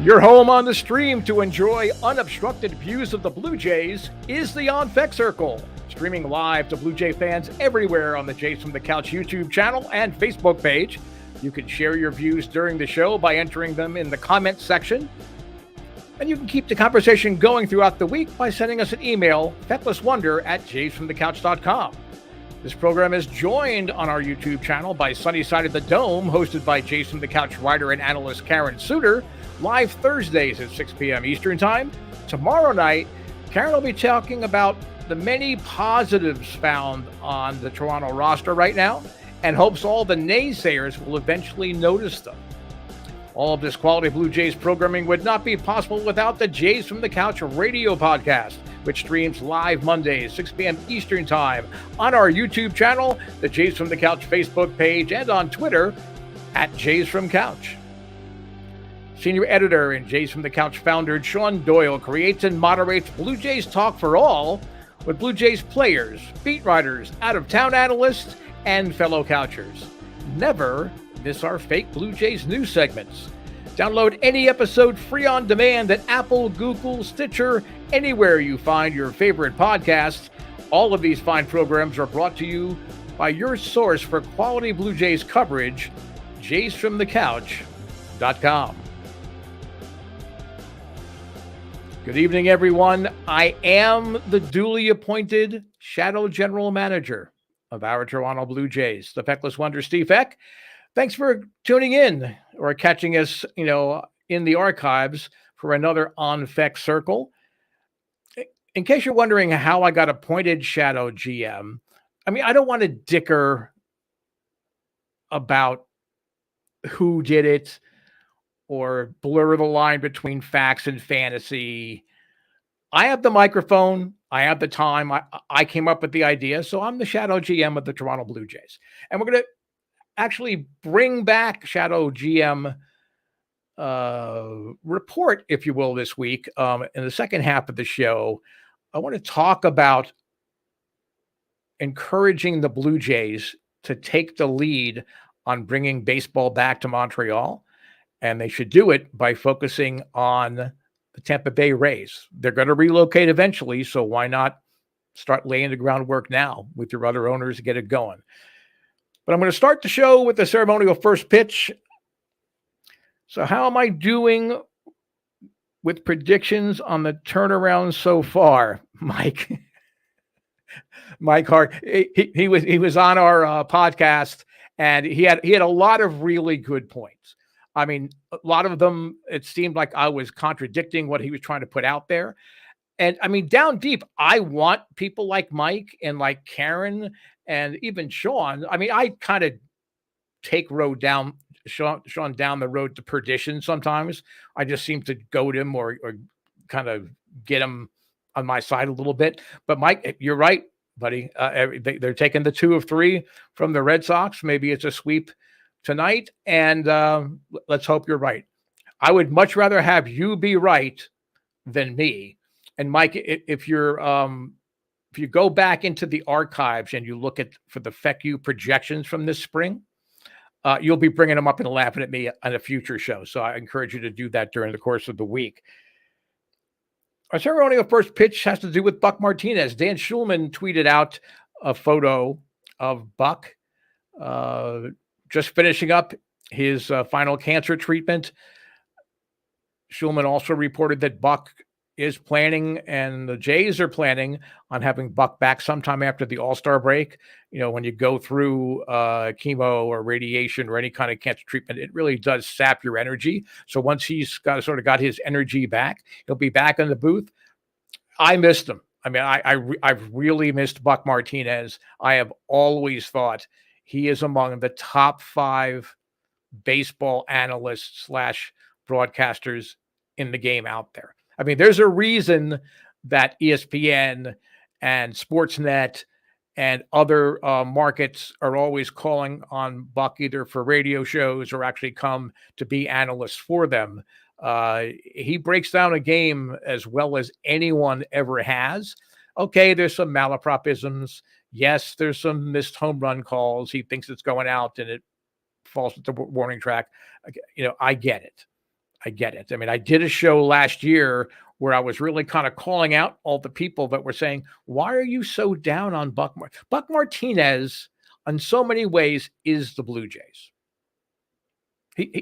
Your home on the stream to enjoy unobstructed views of the Blue Jays is the On Fek Circle, streaming live to Blue Jay fans everywhere on the Jays from the Couch YouTube channel and Facebook page. You can share your views during the show by entering them in the comments section. And you can keep the conversation going throughout the week by sending us an email, fecklesswonder@jaysfromthecouch.com. This program is joined on our YouTube channel by Sunny Side of the Dome, hosted by Jays from the Couch writer and analyst Karen Suter, live Thursdays at 6 p.m. Eastern Time. Tomorrow night, Karen will be talking about the many positives found on the Toronto roster right now and hopes all the naysayers will eventually notice them. All of this quality Blue Jays programming would not be possible without the Jays from the Couch radio podcast, which streams live Mondays, 6 p.m. Eastern Time on our YouTube channel, the Jays from the Couch Facebook page, and on Twitter @JaysFromCouch. Senior editor and Jays from the Couch founder Shaun Doyle creates and moderates Blue Jays Talk for All with Blue Jays players, beat writers, out-of-town analysts, and fellow Couchers. Never miss our fake Blue Jays news segments. Download any episode free on demand at Apple, Google, Stitcher, anywhere you find your favorite podcasts. All of these fine programs are brought to you by your source for quality Blue Jays coverage, JaysFromTheCouch.com. Good evening, everyone. I am the duly appointed Shadow General Manager of our Toronto Blue Jays, the Feckless Wonder, Steve Fek. Thanks for tuning in or catching us, in the archives for another On Fek Circle. In case you're wondering how I got appointed Shadow GM, I don't want to dicker about who did it or blur the line between facts and fantasy. I have the microphone. I have the time. I came up with the idea. So I'm the Shadow GM of the Toronto Blue Jays. And we're going to actually bring back Shadow GM report, if you will, this week. In the second half of the show, I want to talk about encouraging the Blue Jays to take the lead on bringing baseball back to Montreal. And they should do it by focusing on the Tampa Bay Rays. They're going to relocate eventually, so why not start laying the groundwork now with your other owners to get it going? But I'm going to start the show with the ceremonial first pitch. So how am I doing with predictions on the turnaround so far, Mike? Mike Hart, he was on our podcast, and he had a lot of really good points. A lot of them, it seemed like I was contradicting what he was trying to put out there. And down deep, I want people like Mike and like Karen and even Shaun. I kind of take Shaun down the road to perdition sometimes. I just seem to goad him or kind of get him on my side a little bit. But Mike, you're right, buddy. They're taking the 2 of 3 from the Red Sox. Maybe it's a sweep tonight, and let's hope you're right. I would much rather have you be right than me. And Mike, if you go back into the archives and you look for the FECU projections from this spring, you'll be bringing them up and laughing at me on a future show. So I encourage you to do that during the course of the week. Our ceremonial first pitch has to do with Buck Martinez. Dan Schulman tweeted out a photo of Buck just finishing up his final cancer treatment. Schulman also reported that Buck is planning, and the Jays are planning on having Buck back sometime after the All-Star break. When you go through chemo or radiation or any kind of cancer treatment, it really does sap your energy. So once he's got his energy back, he'll be back in the booth. I missed him. I've really missed Buck Martinez. I have always thought he is among the top 5 baseball analysts / broadcasters in the game out there. There's a reason that ESPN and Sportsnet and other markets are always calling on Buck either for radio shows or actually come to be analysts for them. He breaks down a game as well as anyone ever has. Okay, there's some malapropisms. Yes, there's some missed home run calls. He thinks it's going out and it falls at the warning track. I get it. I get it. I mean, I did a show last year where I was really kind of calling out all the people that were saying, why are you so down on Buck Martinez, in so many ways, is the Blue Jays.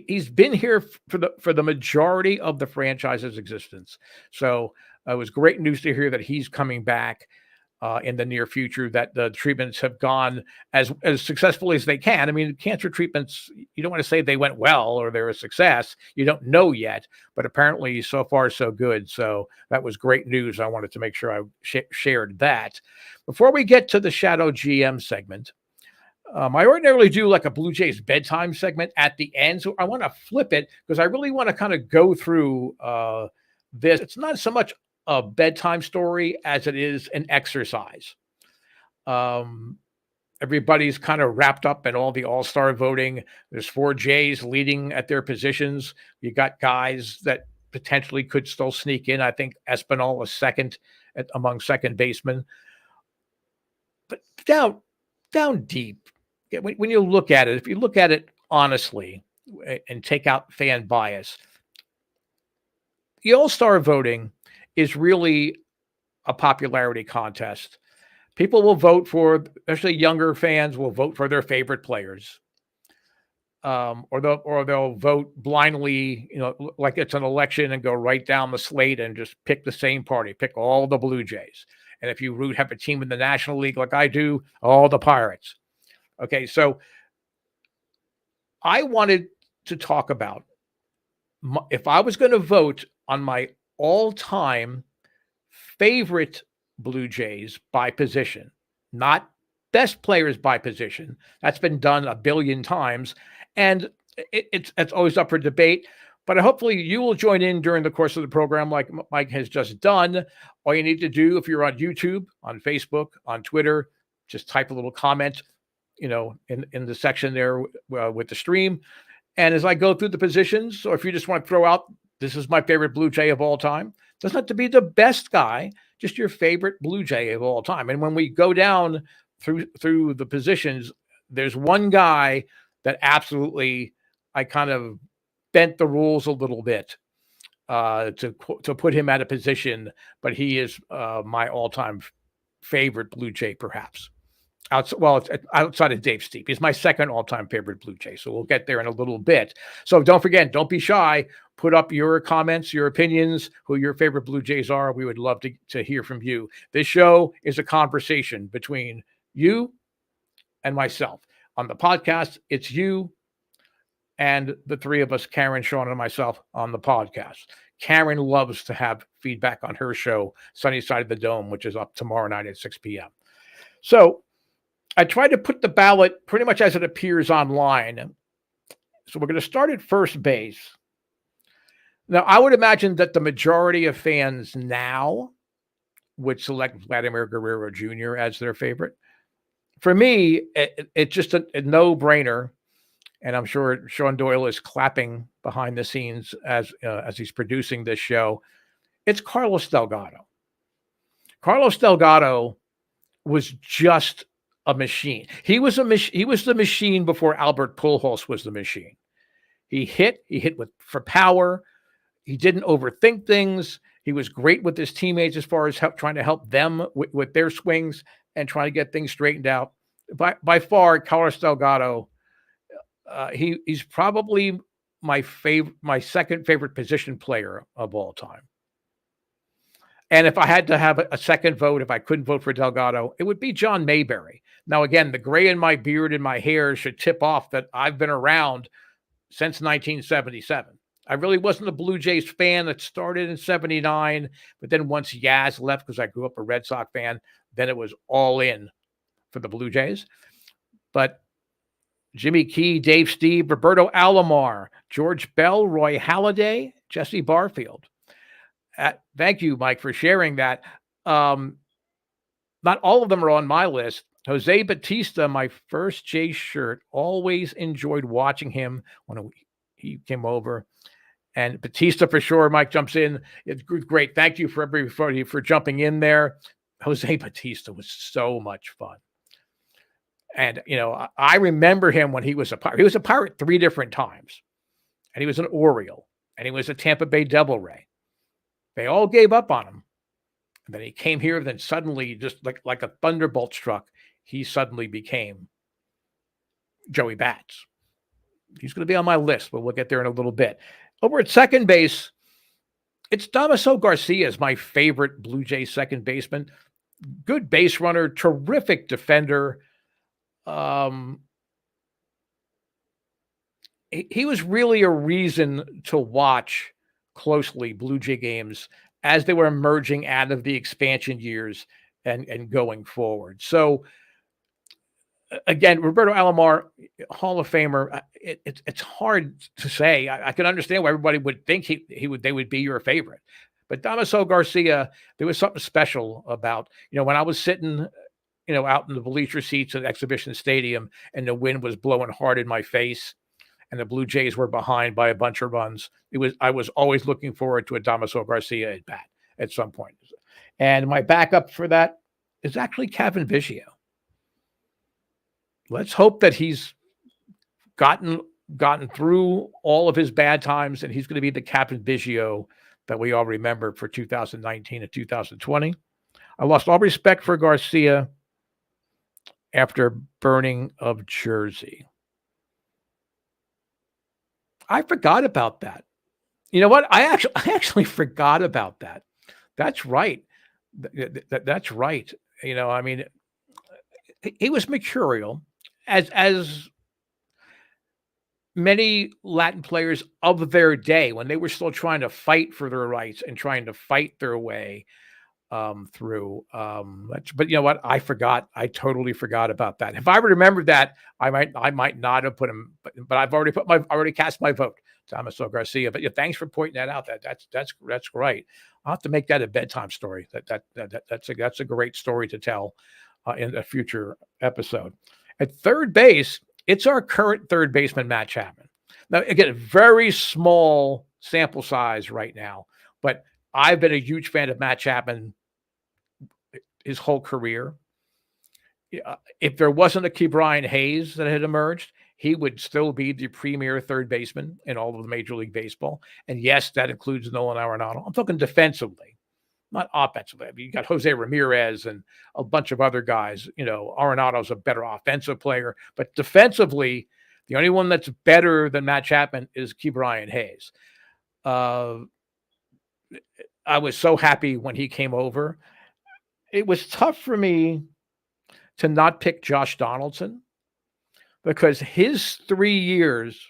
He's been here for the majority of the franchise's existence. So it was great news to hear that he's coming back in the near future, that the treatments have gone as successfully as they can. I mean, cancer treatments, you don't want to say they went well or they're a success. You don't know yet, but apparently so far so good. So that was great news. I wanted to make sure I shared that. Before we get to the Shadow GM segment, I ordinarily do like a Blue Jays bedtime segment at the end. So I want to flip it because I really want to kind of go through this. It's not so much a bedtime story as it is an exercise. Everybody's kind of wrapped up in all the all-star voting. There's 4 Jays leading at their positions. You got guys that potentially could still sneak in. I think Espinal is second among second basemen. But down deep, when you look at it, if you look at it honestly and take out fan bias, the all-star voting is really a popularity contest. People will vote for, especially younger fans, will vote for their favorite players, or they'll vote blindly, like it's an election, and go right down the slate and just pick the same party, pick all the Blue Jays. And if you have a team in the National League like I do, all the Pirates. Okay, so I wanted to talk about if I was going to vote on my all-time favorite Blue Jays by position, not best players by position. That's been done a billion times, and it's always up for debate. But hopefully you will join in during the course of the program like Mike has just done. All you need to do, if you're on YouTube, on Facebook, on Twitter, just type a little comment, in the section there with the stream. And as I go through the positions, or if you just want to throw out, this is my favorite Blue Jay of all time, it doesn't have to be the best guy, just your favorite Blue Jay of all time. And when we go down through the positions, there's one guy that absolutely I kind of bent the rules a little bit to put him at a position, but he is my all-time favorite Blue Jay, perhaps. Outside of Dave Steep. He's my second all-time favorite Blue Jay. So we'll get there in a little bit. So don't forget, don't be shy. Put up your comments, your opinions, who your favorite Blue Jays are. We would love to hear from you. This show is a conversation between you and myself. On the podcast, it's you and the three of us, Karen, Shaun, and myself, on the podcast. Karen loves to have feedback on her show, Sunny Side of the Dome, which is up tomorrow night at 6 p.m. So I tried to put the ballot pretty much as it appears online. So we're going to start at first base. Now, I would imagine that the majority of fans now would select Vladimir Guerrero Jr. as their favorite. For me, it's just a no-brainer, and I'm sure Shaun Doyle is clapping behind the scenes as he's producing this show. It's Carlos Delgado. Carlos Delgado was just a machine. He was the machine before Albert Pujols was the machine. He hit for power. He didn't overthink things. He was great with his teammates as far as trying to help them with their swings and trying to get things straightened out. By far, Carlos Delgado, he's probably my second favorite position player of all time. And if I had to have a second vote, if I couldn't vote for Delgado, it would be John Mayberry. Now, again, the gray in my beard and my hair should tip off that I've been around since 1977. I really wasn't a Blue Jays fan. That started in 79, but then once Yaz left, because I grew up a Red Sox fan, then it was all in for the Blue Jays. But Jimmy Key, Dave Steve, Roberto Alomar, George Bell, Roy Halladay, Jesse Barfield. Thank you, Mike, for sharing that. Not all of them are on my list. Jose Batista, my first Jays shirt, always enjoyed watching him when he came over. And Batista, for sure, Mike jumps in. It's great. Thank you for everybody for jumping in there. Jose Batista was so much fun. And, I remember him when he was a Pirate. He was a Pirate 3 different times. And he was an Oriole. and he was a Tampa Bay Devil Ray. They all gave up on him. And then he came here, then suddenly, just like a thunderbolt struck, he suddenly became Joey Bats. He's going to be on my list, but we'll get there in a little bit. Over at second base, it's Damaso Garcia is my favorite Blue Jays second baseman. Good base runner, terrific defender. He was really a reason to watch closely Blue Jay games as they were emerging out of the expansion years and going forward. So again, Roberto Alomar, Hall of Famer. It's hard to say. I can understand why everybody would think they would be your favorite, but Damaso Garcia, there was something special about, when I was sitting, out in the bleacher seats at Exhibition Stadium and the wind was blowing hard in my face and the Blue Jays were behind by a bunch of runs. I was always looking forward to a Damaso Garcia at bat at some point. And my backup for that is actually Kevin Biggio. Let's hope that he's gotten through all of his bad times and he's going to be the Captain Biggio that we all remember for 2019 and 2020. I lost all respect for Garcia after burning of Jersey. I forgot about that. You know what? I actually forgot about that. That's right. That's right. He was mercurial, as many Latin players of their day, when they were still trying to fight for their rights and trying to fight their way through. But you know what? I totally forgot about that. If I remembered that, I might not have put him, but I've already cast my vote, Damaso Garcia. But yeah, thanks for pointing that out. That's great. I'll have to make that a bedtime story. That's a great story to tell in a future episode. At third base, it's our current third baseman, Matt Chapman. Now, again, very small sample size right now, but I've been a huge fan of Matt Chapman his whole career. If there wasn't a Ke'Bryan Hayes that had emerged, he would still be the premier third baseman in all of the Major League Baseball. And yes, that includes Nolan Arenado. I'm talking defensively, not offensively. I mean, you got Jose Ramirez and a bunch of other guys. Arenado's a better offensive player, but defensively, the only one that's better than Matt Chapman is Ke'Bryan Hayes. I was so happy when he came over. It was tough for me to not pick Josh Donaldson because his 3 years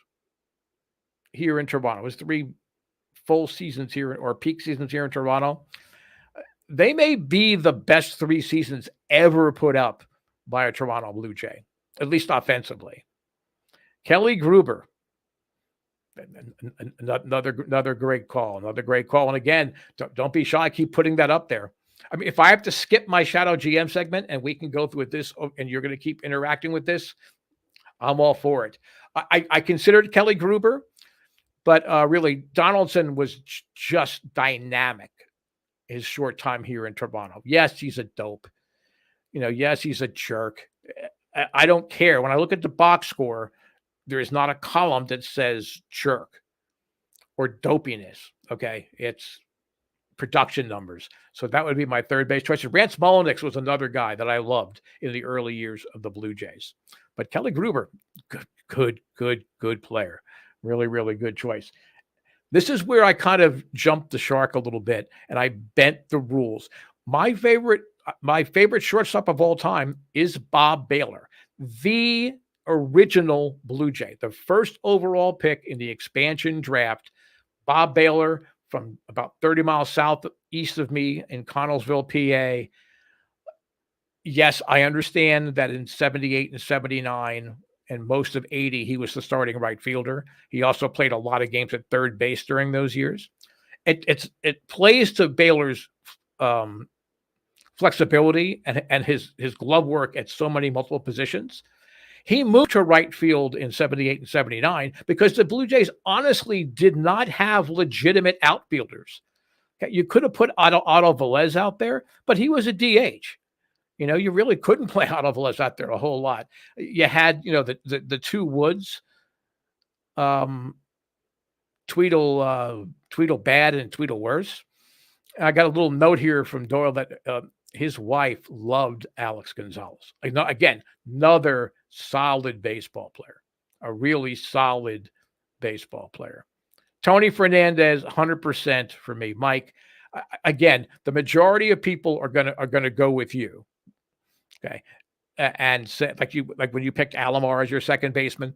here in Toronto, his 3 full seasons here or peak seasons here in Toronto, they may be the best 3 seasons ever put up by a Toronto Blue Jay, at least offensively. Kelly Gruber, another great call. And again, don't be shy. Keep putting that up there. I mean, if I have to skip my Shadow GM segment and we can go through this and you're going to keep interacting with this, I'm all for it. I considered Kelly Gruber, but really Donaldson was just dynamic his short time here in Toronto. Yes, he's a dope. Yes, he's a jerk. I don't care. When I look at the box score, there is not a column that says jerk or dopiness. Okay. It's production numbers. So that would be my third base choice. Rance Mulliniks was another guy that I loved in the early years of the Blue Jays. But Kelly Gruber, good player. Really, really good choice. This is where I kind of jumped the shark a little bit and I bent the rules. My favorite shortstop of all time is Bob Baylor, the original Blue Jay, the first overall pick in the expansion draft. Bob Baylor from about 30 miles southeast of me in Connellsville, PA. Yes, I understand that in 78 and 79 and most of 80, he was the starting right fielder. He also played a lot of games at third base during those years. It plays to Baylor's flexibility and his glove work at so many multiple positions. He moved to right field in 78 and 79 because the Blue Jays honestly did not have legitimate outfielders. You could have put Otto Velez out there, but he was a DH. You really couldn't play Otto Velez out there a whole lot. You had, the 2 Woods. Tweedle bad and Tweedle worse. I got a little note here from Doyle that his wife loved Alex Gonzalez. Again, another solid baseball player, a really solid baseball player. Tony Fernandez, 100% for me. Mike, again, the majority of people are gonna go with you. Okay, and say, like when you picked Alomar as your second baseman,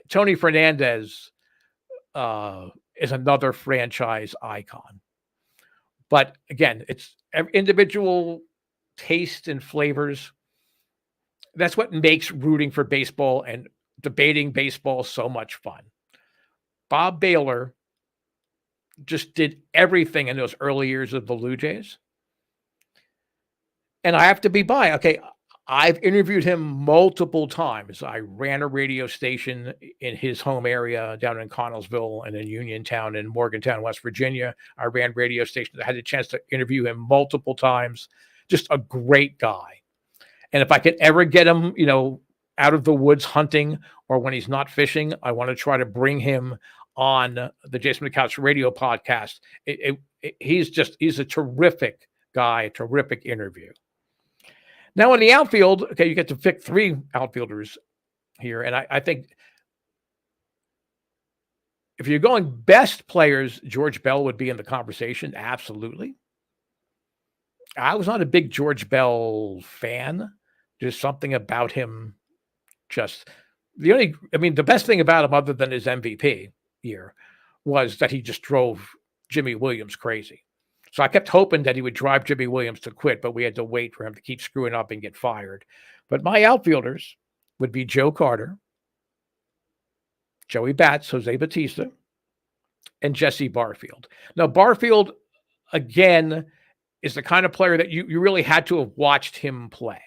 Tony Fernandez is another franchise icon. But again, it's individual taste and flavors. That's what makes rooting for baseball and debating baseball so much fun. Bob Baylor just did everything in those early years of the Blue Jays. And I have to be by. Okay, I've interviewed him multiple times. I ran a radio station in his home area down in Connellsville and in Uniontown and Morgantown, West Virginia. I ran radio stations. I had a chance to interview him multiple times. Just a great guy. And if I could ever get him, out of the woods hunting or when he's not fishing, I want to try to bring him on the Jason McCouch radio podcast. He's a terrific guy, a terrific interview. Now in the outfield, okay, you get to pick three outfielders here. And I think if you're going best players, George Bell would be in the conversation. Absolutely. I was not a big George Bell fan. There's something about him. The best thing about him other than his MVP year was that he just drove Jimmy Williams crazy. So I kept hoping that he would drive Jimmy Williams to quit, but we had to wait for him to keep screwing up and get fired. But my outfielders would be Joe Carter, Joey Bats, Jose Batista, and Jesse Barfield. Now, Barfield, again, is the kind of player that you really had to have watched him play.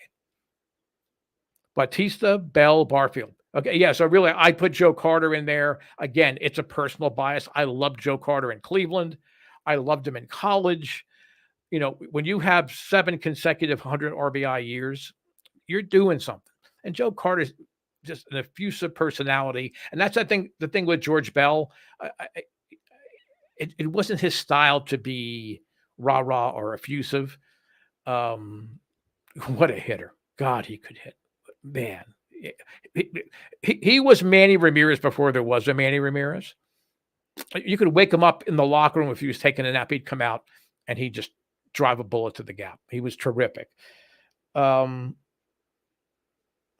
Batista, Bell, Barfield. Okay, yeah, so really I put Joe Carter in there. Again, it's a personal bias. I loved Joe Carter in Cleveland. I loved him in college. When you have 7 consecutive 100 RBI years, you're doing something. And Joe Carter's just an effusive personality. And that's, I think, the thing with George Bell. It wasn't his style to be rah-rah or effusive. What a hitter. God, he could hit. Man. He was Manny Ramirez before there was a Manny Ramirez. You could wake him up in the locker room if he was taking a nap. He'd come out and he'd just drive a bullet to the gap. He was terrific. Again,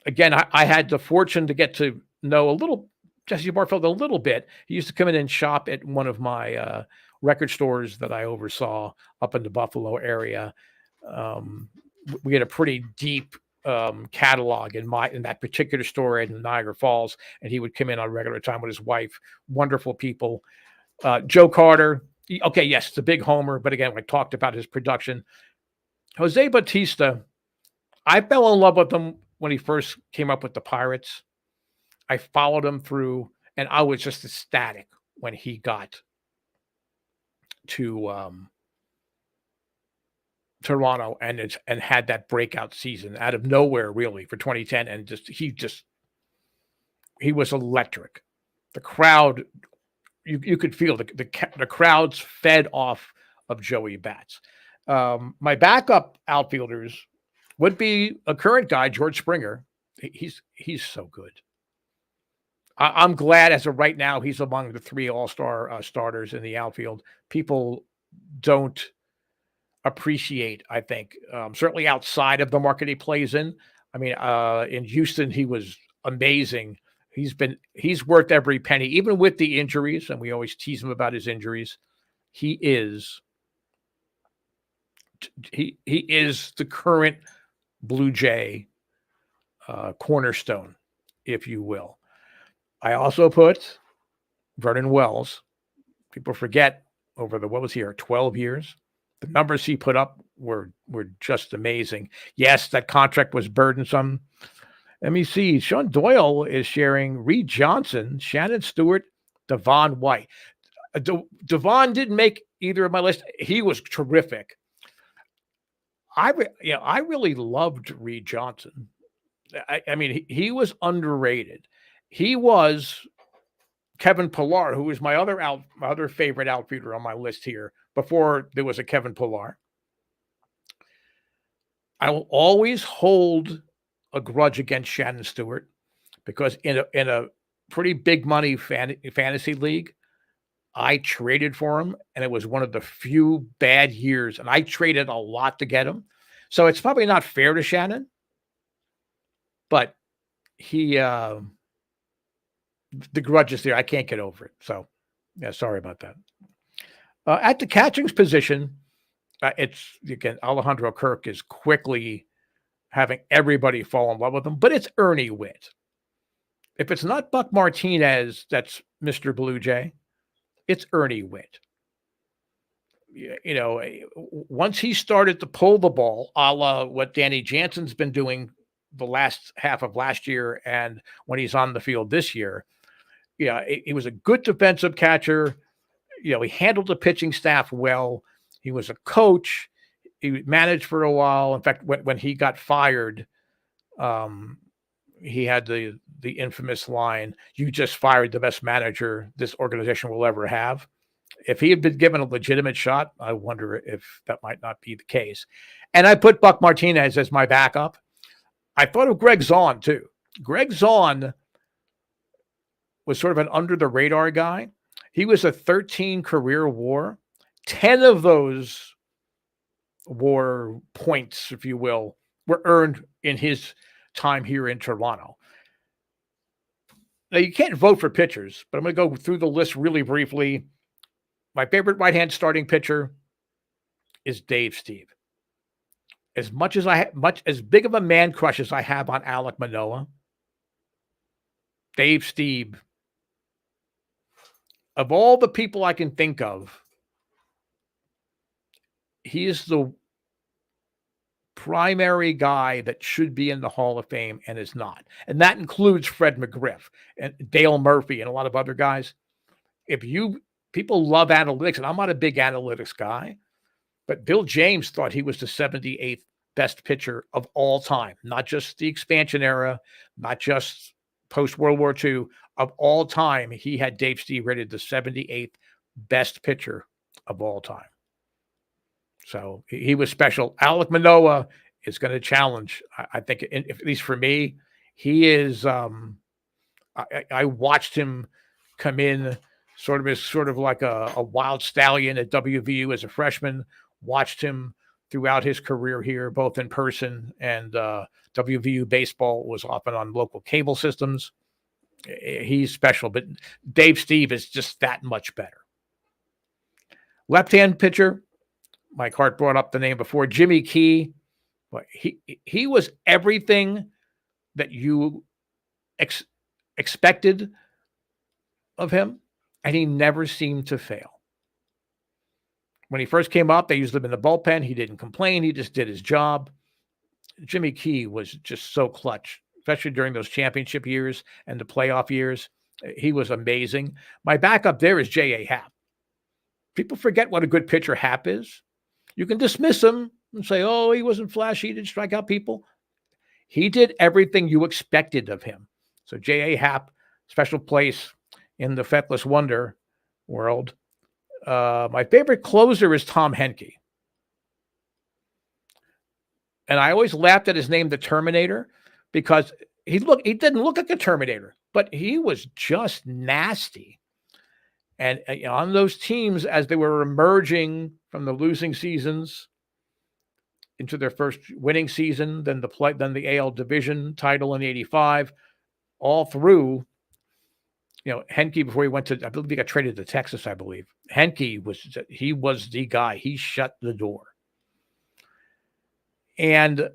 I had the fortune to get to know Jesse Barfield a little bit. He used to come in and shop at one of my record stores that I oversaw up in the Buffalo area. We had a pretty deep catalog in that particular store in Niagara Falls, and he would come in on regular time with his wife. Wonderful people. Joe Carter, okay, yes, it's a big homer, but again, we talked about his production. Jose Batista, I fell in love with him when he first came up with the Pirates. I followed him through, and I was just ecstatic when he got to Toronto and had that breakout season out of nowhere, really, for 2010, and he was electric. The crowd, you could feel the crowds fed off of Joey Bats. My backup outfielders would be a current guy, George Springer. He's so good. I'm glad as of right now he's among the 3 all-star starters in the outfield. People don't appreciate, I think, certainly outside of the market he plays in. I mean, in Houston, he was amazing. He's worth every penny, even with the injuries, and we always tease him about his injuries. He is the current Blue Jay cornerstone, if you will. I also put Vernon Wells. People forget over 12 years. The numbers he put up were just amazing. Yes, that contract was burdensome. Let me see. Shaun Doyle is sharing Reed Johnson, Shannon Stewart, Devon White. Devon didn't make either of my list. He was terrific. I really loved Reed Johnson. I mean, he was underrated. He was Kevin Pillar, who was my other favorite outfielder on my list here before there was a Kevin Pillar. I will always hold a grudge against Shannon Stewart because in a pretty big money fantasy league, I traded for him, and it was one of the few bad years, and I traded a lot to get him. So it's probably not fair to Shannon, but he the grudge is there. I can't get over it. So, yeah, sorry about that. At the catching position, it's again Alejandro Kirk is quickly having everybody fall in love with him, but it's Ernie Witt. If it's not Buck Martinez, that's Mr. Blue Jay. It's Ernie Witt. You know, once he started to pull the ball, a la what Danny Jansen's been doing the last half of last year, and when he's on the field this year, yeah, he was a good defensive catcher. You know, he handled the pitching staff well. He was a coach. He managed for a while. In fact, when he got fired, he had the infamous line, "You just fired the best manager this organization will ever have." If he had been given a legitimate shot, I wonder if that might not be the case. And I put Buck Martinez as my backup. I thought of Greg Zaun, too. Greg Zaun was sort of an under-the-radar guy. He was a 13 career WAR. 10 of those WAR points, if you will, were earned in his time here in Toronto. Now, you can't vote for pitchers, but I'm going to go through the list really briefly. My favorite right-hand starting pitcher is Dave Steve. As big of a man crush as I have on Alek Manoah, Dave Steve, of all the people I can think of, he is the primary guy that should be in the Hall of Fame and is not. And that includes Fred McGriff and Dale Murphy and a lot of other guys. People love analytics, and I'm not a big analytics guy, but Bill James thought he was the 78th best pitcher of all time, not just the expansion era, not just post-World War II. Of all time, he had Dave Steve rated the 78th best pitcher of all time. So he was special. Alek Manoah is going to challenge, I think, at least for me. He is, I watched him come in sort of like a wild stallion at WVU as a freshman, watched him throughout his career here, both in person and WVU baseball was often on local cable systems. He's special, but Dave Steve is just that much better. Left-hand pitcher, Mike Hart brought up the name before, Jimmy Key. But he was everything that you expected of him, and he never seemed to fail. When he first came up, they used him in the bullpen. He didn't complain. He just did his job. Jimmy Key was just so clutch, especially during those championship years and the playoff years. He was amazing. My backup there is J.A. Happ. People forget what a good pitcher Happ is. You can dismiss him and say, oh, he wasn't flashy. He didn't strike out people. He did everything you expected of him. So J.A. Happ, special place in the Fekless Wonder world. My favorite closer is Tom Henke. And I always laughed at his name, the Terminator, because he didn't look like a Terminator, but he was just nasty. And on those teams, as they were emerging from the losing seasons into their first winning season, then the AL division title in '85, all through, Henke, before he went to, I believe he got traded to Texas, I believe. Henke was the guy. He shut the door. And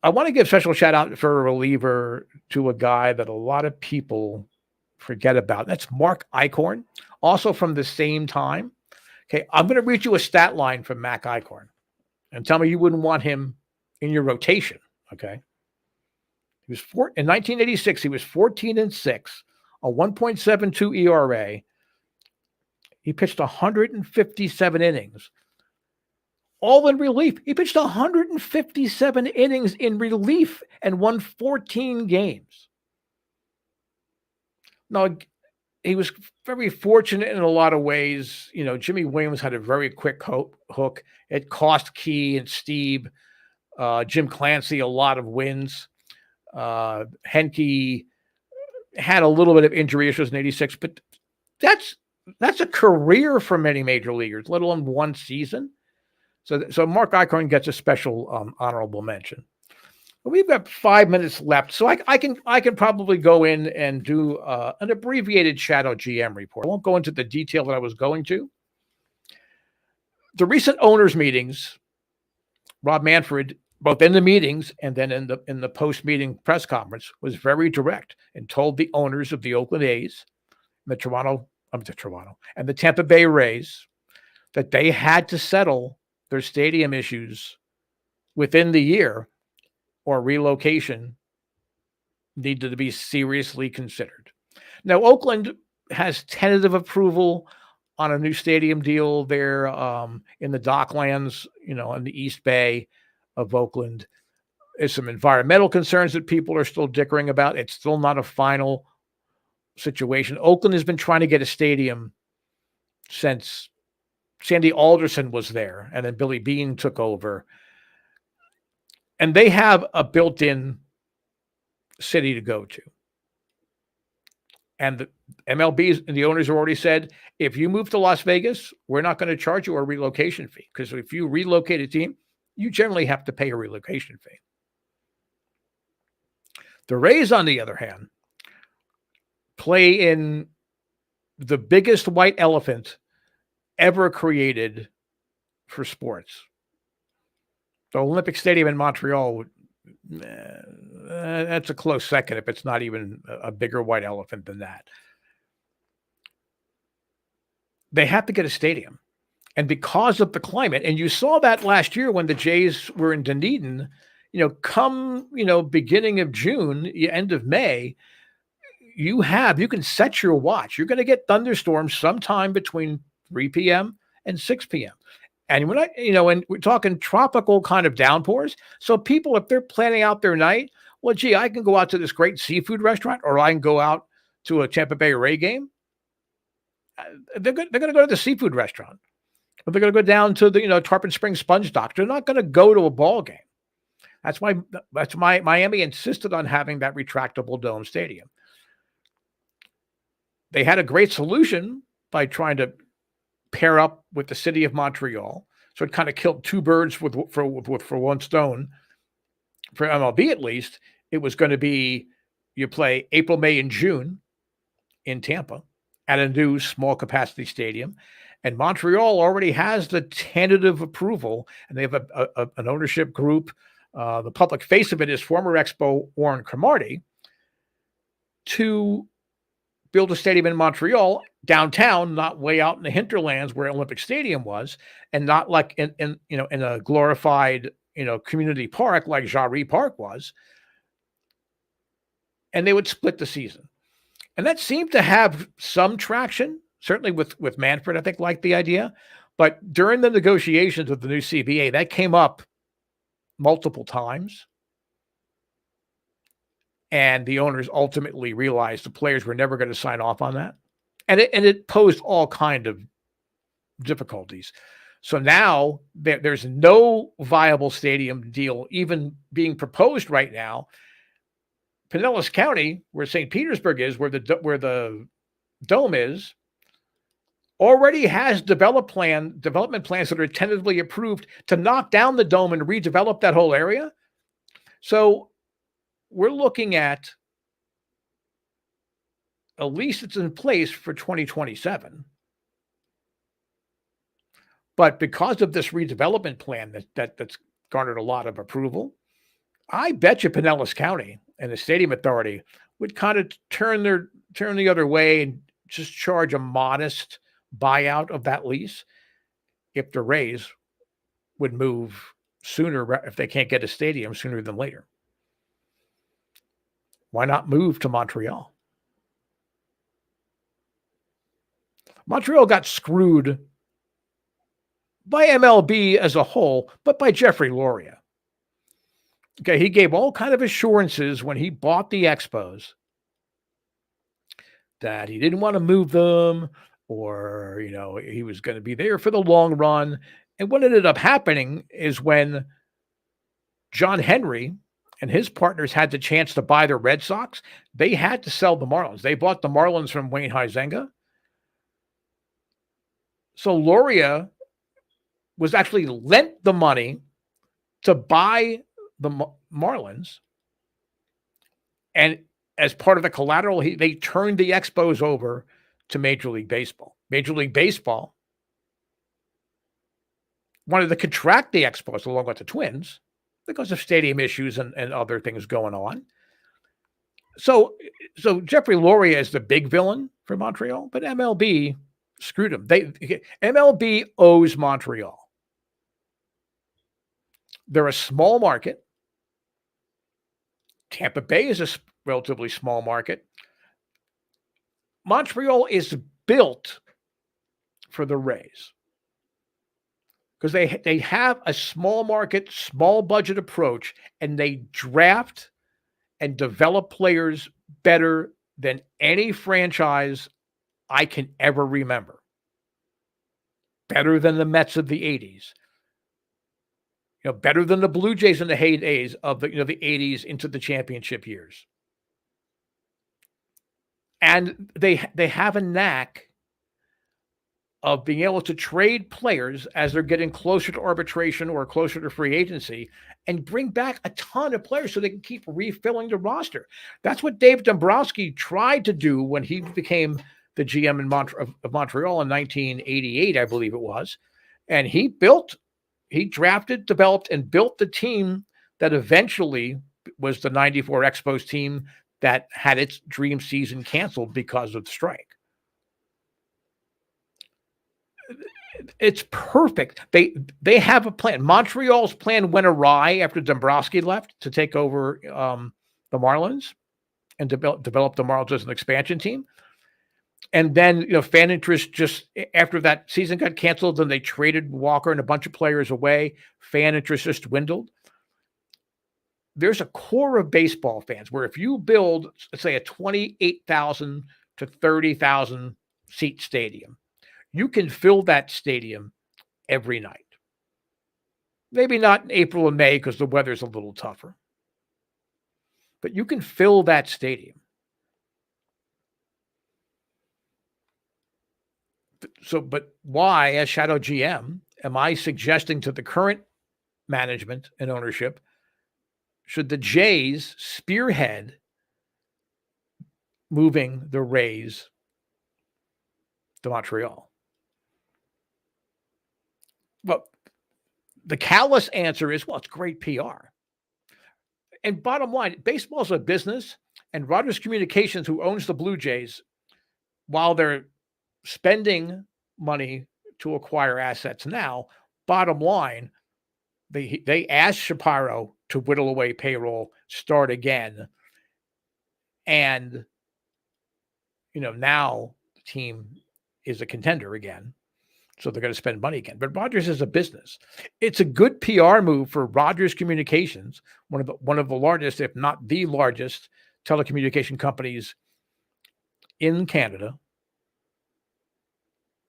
I want to give special shout out for a reliever to a guy that a lot of people forget about. That's Mark Icorn, also from the same time. Okay, I'm going to read you a stat line from Mac Icorn and tell me you wouldn't want him in your rotation, okay? In 1986, he was 14-6, a 1.72 ERA. He pitched 157 innings, all in relief. He pitched 157 innings in relief and won 14 games. No, he was very fortunate in a lot of ways. Jimmy Williams had a very quick hook. It cost Key and Steve, Jim Clancy a lot of wins. Henke had a little bit of injury issues in '86, but that's a career for many major leaguers, let alone one season. So Mark Icorn gets a special honorable mention. But we've got 5 minutes left, so I can probably go in and do an abbreviated shadow GM report. I won't go into the detail that I was going to. The recent owners meetings, Rob Manfred, both in the meetings and then in the post-meeting press conference, was very direct and told the owners of the Oakland A's, the Toronto and the Tampa Bay Rays that they had to settle their stadium issues within the year, or relocation needed to be seriously considered. Now, Oakland has tentative approval on a new stadium deal there in the Docklands, in the East Bay of Oakland. There's some environmental concerns that people are still dickering about. It's still not a final situation. Oakland has been trying to get a stadium since Sandy Alderson was there, and then Billy Beane took over. And they have a built-in city to go to. And the MLB and the owners have already said, if you move to Las Vegas, we're not going to charge you a relocation fee, because if you relocate a team, you generally have to pay a relocation fee. The Rays, on the other hand, play in the biggest white elephant ever created for sports. The Olympic Stadium in Montreal, that's a close second if it's not even a bigger white elephant than that. They have to get a stadium. And because of the climate, and you saw that last year when the Jays were in Dunedin, come, beginning of June, end of May, you can set your watch. You're going to get thunderstorms sometime between 3 p.m. and 6 p.m. And and we're talking tropical kind of downpours. So people, if they're planning out their night, well, gee, I can go out to this great seafood restaurant, or I can go out to a Tampa Bay Ray game. They're going to go to the seafood restaurant. Or they're going to go down to the, Tarpon Springs Sponge Dock. They're not going to go to a ball game. That's why Miami insisted on having that retractable dome stadium. They had a great solution by trying to pair up with the city of Montreal. So it kind of killed two birds for one stone. For MLB, at least, it was going to be, you play April, May, and June in Tampa at a new small capacity stadium. And Montreal already has the tentative approval, and they have an ownership group. The public face of it is former Expo Warren Cromartie, to build a stadium in Montreal downtown, not way out in the hinterlands where Olympic Stadium was, and not like in a glorified community park like Jarry Park was. And they would split the season, and that seemed to have some traction. Certainly with Manfred, I think, liked the idea, but during the negotiations with the new CBA, that came up multiple times. And the owners ultimately realized the players were never going to sign off on that. And it posed all kind of difficulties. So now there's no viable stadium deal even being proposed right now. Pinellas County, where St. Petersburg is, where the dome is, already has development plans that are tentatively approved to knock down the dome and redevelop that whole area. So we're looking at least it's in place for 2027. But because of this redevelopment plan that's garnered a lot of approval, I bet you Pinellas County and the Stadium Authority would kind of turn the other way and just charge a modest buyout of that lease if the Rays would move sooner, if they can't get a stadium sooner than later. Why not move to Montreal? Montreal got screwed by MLB as a whole, but by Jeffrey Loria. Okay, he gave all kind of assurances when he bought the Expos that he didn't want to move them, or, he was going to be there for the long run. And what ended up happening is when John Henry and his partners had the chance to buy the Red Sox, they had to sell the Marlins. They bought the Marlins from Wayne Huizenga. So Loria was actually lent the money to buy the Marlins. And as part of the collateral, they turned the Expos over to Major League Baseball. Major League Baseball wanted to contract the Expos along with the Twins because of stadium issues and other things going on. So Jeffrey Loria is the big villain for Montreal, but MLB screwed him. MLB owes Montreal. They're a small market. Tampa Bay is a relatively small market. Montreal is built for the Rays because they have a small market, small budget approach, and they draft and develop players better than any franchise I can ever remember. Better than the Mets of the 80s. Better than the Blue Jays in the heydays of the 80s into the championship years. And they have a knack of being able to trade players as they're getting closer to arbitration or closer to free agency and bring back a ton of players so they can keep refilling the roster. That's what Dave Dombrowski tried to do when he became the GM of Montreal in 1988, I believe it was. And he drafted, developed, and built the team that eventually was the 94 Expos team that had its dream season canceled because of the strike. It's perfect. They have a plan. Montreal's plan went awry after Dombrowski left to take over the Marlins and develop the Marlins as an expansion team. And then, fan interest just after that season got canceled, then they traded Walker and a bunch of players away. Fan interest just dwindled. There's a core of baseball fans where if you build, let's say, a 28,000 to 30,000 seat stadium, you can fill that stadium every night. Maybe not in April and May because the weather's a little tougher. But you can fill that stadium. So, but why, as Shadow GM, am I suggesting to the current management and ownership, should the Jays spearhead moving the Rays to Montreal? Well, the callous answer is, well, it's great PR. And bottom line, baseball is a business, and Rogers Communications, who owns the Blue Jays, while they're spending money to acquire assets now, bottom line, they asked Shapiro to whittle away payroll, start again. And, now the team is a contender again. So they're going to spend money again. But Rogers is a business. It's a good PR move for Rogers Communications, one of the largest, if not the largest, telecommunication companies in Canada,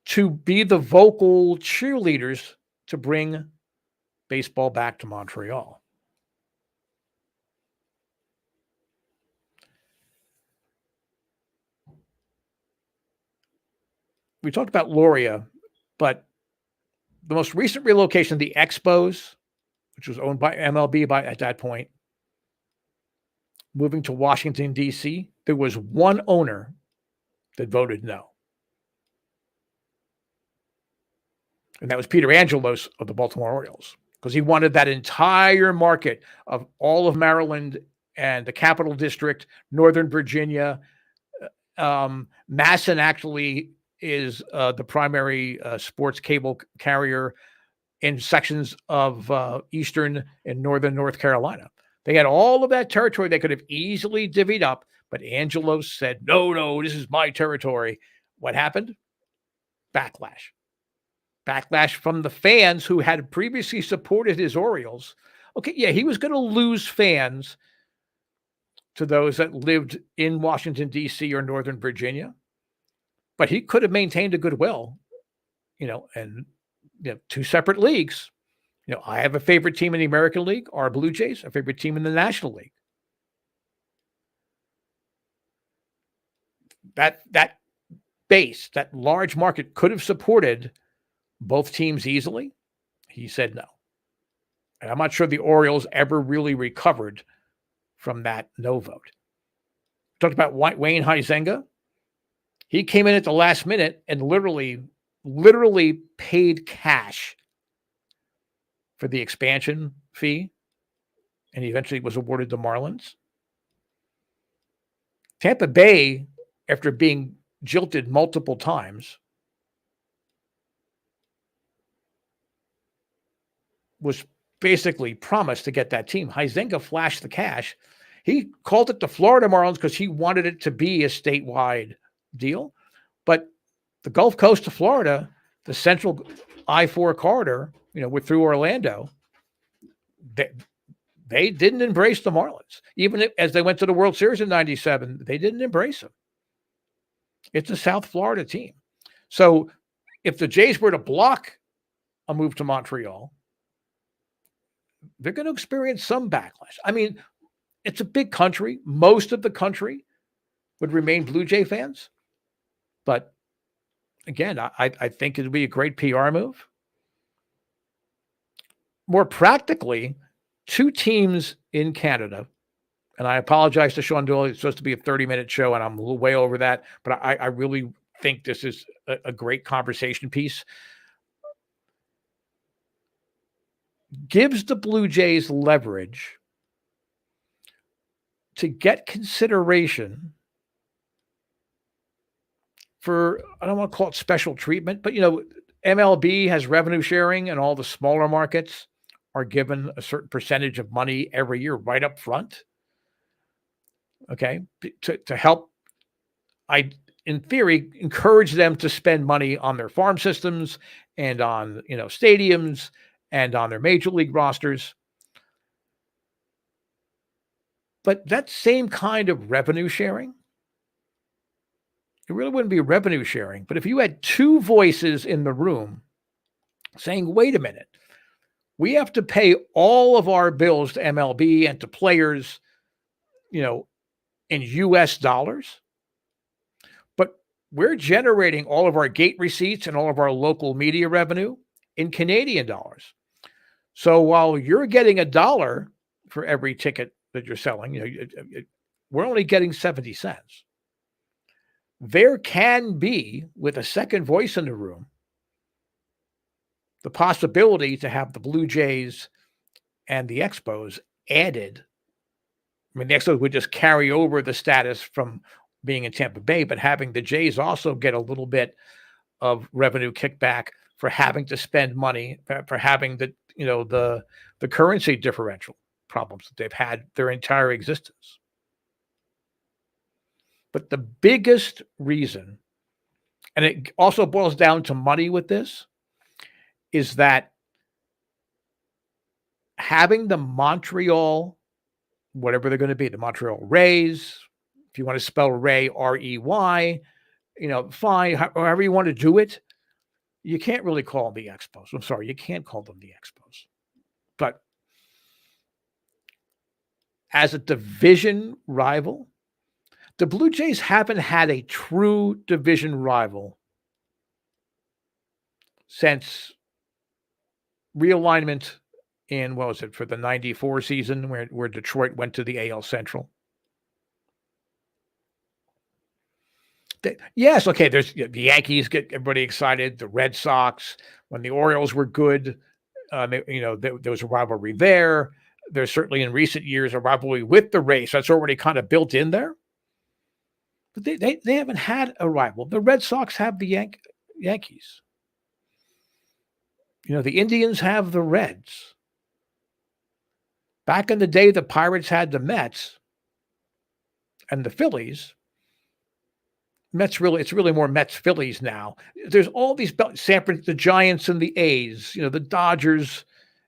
to be the vocal cheerleaders to bring baseball back to Montreal. We talked about Loria, but the most recent relocation, the Expos, which was owned by MLB at that point, moving to Washington, D.C., there was one owner that voted no. And that was Peter Angelos of the Baltimore Orioles, because he wanted that entire market of all of Maryland and the Capital District, Northern Virginia. Masson actually is the primary sports cable carrier in sections of eastern and northern North Carolina. They had all of that territory they could have easily divvied up, but Angelos said, no, this is my territory. What happened? Backlash. Backlash from the fans who had previously supported his Orioles. Okay, yeah, he was going to lose fans to those that lived in Washington, D.C. or Northern Virginia. but he could have maintained a goodwill, and two separate leagues. I have a favorite team in the American League, our Blue Jays, a favorite team in the National League. That base, that large market could have supported both teams easily. He said no. And I'm not sure the Orioles ever really recovered from that no vote. Talked about Wayne Huizenga. He came in at the last minute and literally paid cash for the expansion fee, and he eventually was awarded the Marlins. Tampa Bay, after being jilted multiple times, was basically promised to get that team. Huizenga flashed the cash. He called it the Florida Marlins because he wanted it to be a statewide deal. But the Gulf Coast of Florida, the central I-4 corridor, through Orlando, they didn't embrace the Marlins. Even as they went to the World Series in 97, they didn't embrace them. It's a South Florida team. So if the Jays were to block a move to Montreal, they're going to experience some backlash. I mean, it's a big country. Most of the country would remain Blue Jay fans. But again, I think it would be a great PR move. More practically, two teams in Canada, and I apologize to Shaun Doyle. It's supposed to be a 30-minute show, and I'm a little way over that. But I really think this is a great conversation piece. Gives the Blue Jays leverage to get consideration for, I don't want to call it special treatment, but MLB has revenue sharing, and all the smaller markets are given a certain percentage of money every year right up front. Okay, to help, in theory, encourage them to spend money on their farm systems and on stadiums and on their major league rosters. But that same kind of revenue sharing, it really wouldn't be revenue sharing. But if you had two voices in the room saying, wait a minute, we have to pay all of our bills to MLB and to players, in US dollars, but we're generating all of our gate receipts and all of our local media revenue in Canadian dollars. So while you're getting $1 for every ticket that you're selling, we're only getting 70 cents. There can be, with a second voice in the room, the possibility to have the Blue Jays and the Expos added. I mean, the Expos would just carry over the status from being in Tampa Bay, but having the Jays also get a little bit of revenue kickback for having to spend money, for having the currency differential problems that they've had their entire existence. But the biggest reason, and it also boils down to money with this, is that having the Montreal, whatever they're going to be, the Montreal Rays, if you want to spell Ray, R-E-Y, fine, however you want to do it, you can't really call them the Expos. I'm sorry, you can't call them the Expos. But as a division rival, the Blue Jays haven't had a true division rival since realignment in, what was it, for the 94 season where Detroit went to the AL Central. Yes, okay, there's the Yankees get everybody excited, the Red Sox, when the Orioles were good, there was a rivalry there. There's certainly in recent years a rivalry with the Rays. That's already kind of built in there. But they haven't had a rival. The Red Sox have the Yankees. The Indians have the Reds. Back in the day, the Pirates had the Mets and the Phillies. It's really more Mets Phillies now. There's all these the Giants and the A's, the Dodgers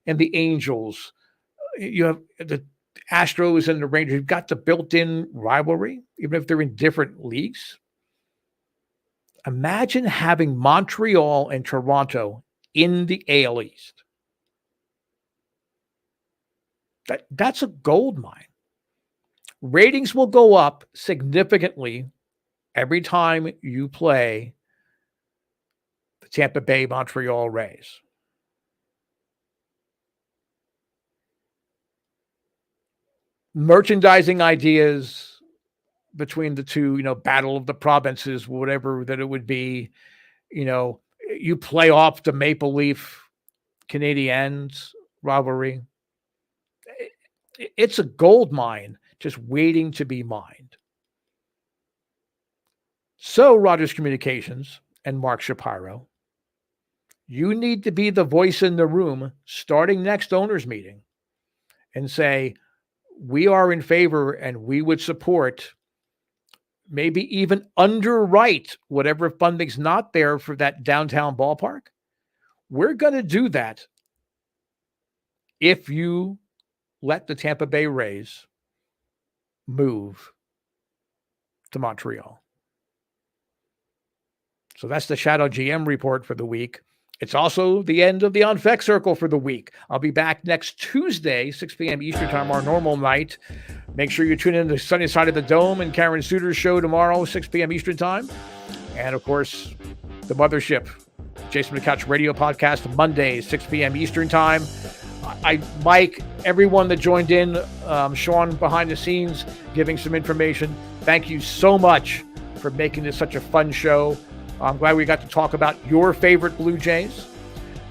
and the Angels. You have the Astros and the Rangers. You've got the built-in rivalry, even if they're in different leagues. Imagine having Montreal and Toronto in the AL East. That's a gold mine. Ratings will go up significantly every time you play the Tampa Bay Montreal Rays. Merchandising ideas between the two, battle of the provinces, whatever that it would be, you play off the Maple Leaf Canadiens rivalry. It's a gold mine just waiting to be mined. So, Rogers Communications and Mark Shapiro, you need to be the voice in the room starting next owners meeting and say, we are in favor and we would support, maybe even underwrite whatever funding's not there for that downtown ballpark. We're going to do that if you let the Tampa Bay Rays move to Montreal. So that's the Shadow GM report for the week. It's also the end of the On Fek Circle for the week. I'll be back next Tuesday, 6 p.m. Eastern Time, our normal night. Make sure you tune in to Sunny Side of the Dome and Karen Suter's show tomorrow, 6 p.m. Eastern Time. And, of course, the Mothership, Jason McCouch Radio Podcast, Mondays, 6 p.m. Eastern Time. Mike, everyone that joined in, Shaun behind the scenes giving some information. Thank you so much for making this such a fun show. I'm glad we got to talk about your favorite Blue Jays,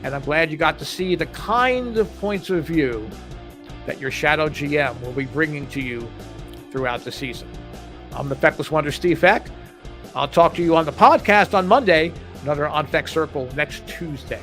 and I'm glad you got to see the kind of points of view that your Shadow GM will be bringing to you throughout the season. I'm the Fekless Wonder, Steve Fek. I'll talk to you on the podcast on Monday, another On Fek Circle next Tuesday.